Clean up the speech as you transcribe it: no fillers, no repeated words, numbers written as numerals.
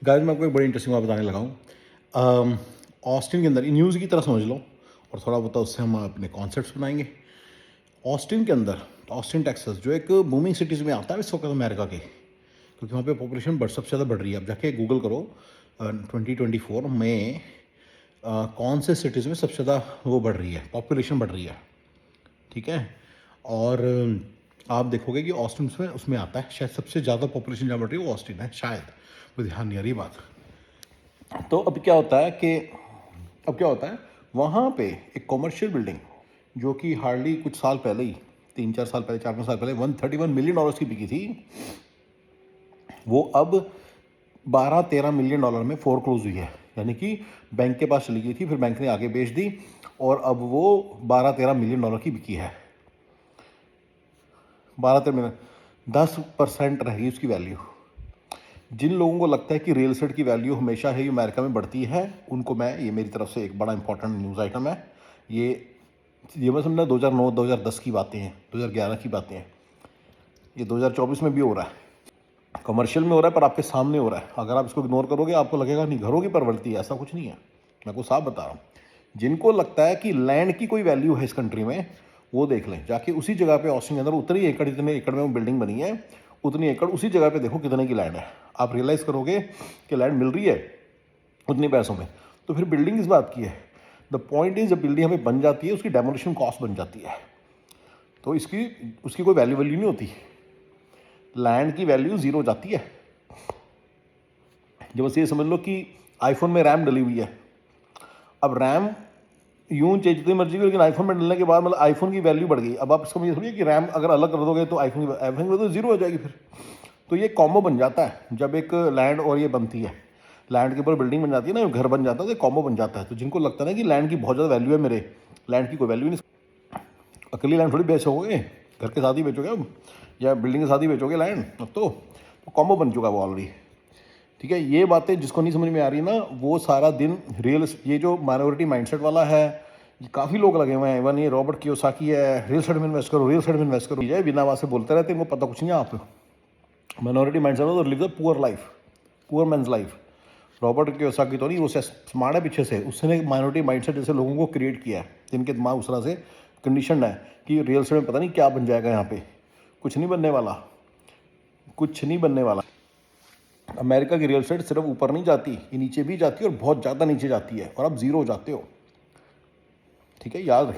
Guys मैं आपको एक बड़ी इंटरेस्टिंग बात बताने लगा हूँ। ऑस्टिन के अंदर न्यूज़ की तरह समझ लो और थोड़ा बहुत उससे हम अपने कॉन्सेप्ट्स बनाएंगे। ऑस्टिन के अंदर, ऑस्टिन टेक्सास जो एक बूमिंग सिटीज़ में आता है इस वक्त अमेरिका के, क्योंकि वहाँ पे पॉपुलेशन सबसे ज़्यादा बढ़ रही है। अब जाके गूगल करो 2024 में कौन से सिटीज़ में सबसे ज़्यादा वो बढ़ रही है, पॉपुलेशन बढ़ रही है। ठीक है। और आप देखोगे कि ऑस्टिन उसमें उसमें आता है, शायद सबसे ज़्यादा पॉपुलेशन जहाँ बढ़ रही है वो ऑस्टिन है शायद, मुझे ध्यान नहीं आ रही बात। तो अब क्या होता है वहाँ पे एक कॉमर्शियल बिल्डिंग जो कि हार्डली कुछ साल पहले ही, 3-4 साल पहले, 4-5 साल पहले $131 मिलियन की बिकी थी, वो अब $12-13 मिलियन में फोरक्लोज हुई है। यानी कि बैंक के पास चली गई थी, फिर बैंक ने आगे बेच दी और अब वो $12-13 मिलियन की बिकी है। 12-13 मिलियन, 10% रहेगी उसकी वैल्यू। जिन लोगों को लगता है कि रियल एस्टेट की वैल्यू हमेशा ही अमेरिका में बढ़ती है, उनको मैं, ये मेरी तरफ से एक बड़ा इंपॉर्टेंट न्यूज़ आइटम है। ये मैं समझना 2009-2010 की बातें हैं, 2011 की बातें हैं। ये 2024 में भी हो रहा है, कमर्शियल में हो रहा है, पर आपके सामने हो रहा है। अगर आप इसको इग्नोर करोगे आपको लगेगा नहीं घरों की प्रवृत्ति है, ऐसा कुछ नहीं है। मैं आपको साफ बता रहा हूँ। जिनको लगता है कि लैंड की कोई वैल्यू है इस कंट्री में, वो देख लें जाके उसी जगह पे ऑस्टिन के अंदर, उतनी एकड़, जितने एकड़ में वो बिल्डिंग बनी है उतनी एकड़ उसी जगह पे देखो कितने की लैंड है। आप रियलाइज़ करोगे कि लैंड मिल रही है उतनी पैसों में। तो फिर बिल्डिंग इस बात की है। द पॉइंट इज, जब बिल्डिंग हमें बन जाती है उसकी डेमोलिशन कॉस्ट बन जाती है, तो उसकी कोई वैल्यू नहीं होती। लैंड की वैल्यू ज़ीरो जाती है। जब बस ये समझ लो कि आईफोन में रैम डली हुई है। अब रैम यूं चाहिए जितनी मर्जी की, लेकिन आईफोन में डलने के बाद मतलब आईफोन की वैल्यू बढ़ गई। अब आप इसको ये समझिए कि रैम अगर अलग कर दोगे तो आईफोन की तो जीरो हो जाएगी फिर। तो ये कॉम्बो बन जाता है जब एक लैंड और ये बनती है, लैंड के ऊपर बिल्डिंग बन जाती है ना, घर बन जाता है, तो कॉम्बो बन जाता है। तो जिनको लगता है ना कि लैंड की बहुत ज़्यादा वैल्यू है, मेरे लैंड की कोई वैल्यू नहीं, अकेली लैंड थोड़ी बेचोगे, घर के साथ ही बेचोगे अब, या बिल्डिंग के साथ ही बेचोगे लैंड। अब तो कॉम्बो बन चुका है वो ऑलरेडी। ठीक है। ये बातें जिसको नहीं समझ में आ रही ना, वो सारा दिन ये जो माइनॉरिटी माइंडसेट वाला है, ये काफ़ी लोग लगे हुए हैं। इवन ये रॉबर्ट कियोसाकी है, रियल एस्टेट में इन्वेस्ट करो, रियल एस्टेट में इन्वेस्ट करो, ये बिना बात से बोलते रहते हैं, इनको पता कुछ नहीं है। आप माइनॉरिटी माइंडसेट तो live the poor life, poor men's life. Robert Kiyosaki तो नहीं, वो स्मार्ट है पीछे से, उसने माइनॉरिटी माइंडसेट जैसे लोगों को क्रिएट किया है, जिनके दिमाग उस तरह से कंडीशन है कि रियल एस्टेट में पता नहीं क्या बन जाएगा। यहाँ पे कुछ नहीं बनने वाला, कुछ नहीं बनने वाला। अमेरिका की रियल एस्टेट सिर्फ ऊपर नहीं जाती, ये नीचे भी जाती है और बहुत ज़्यादा नीचे जाती है, और आप जीरो हो जाते हो। ठीक है, याद रखिए।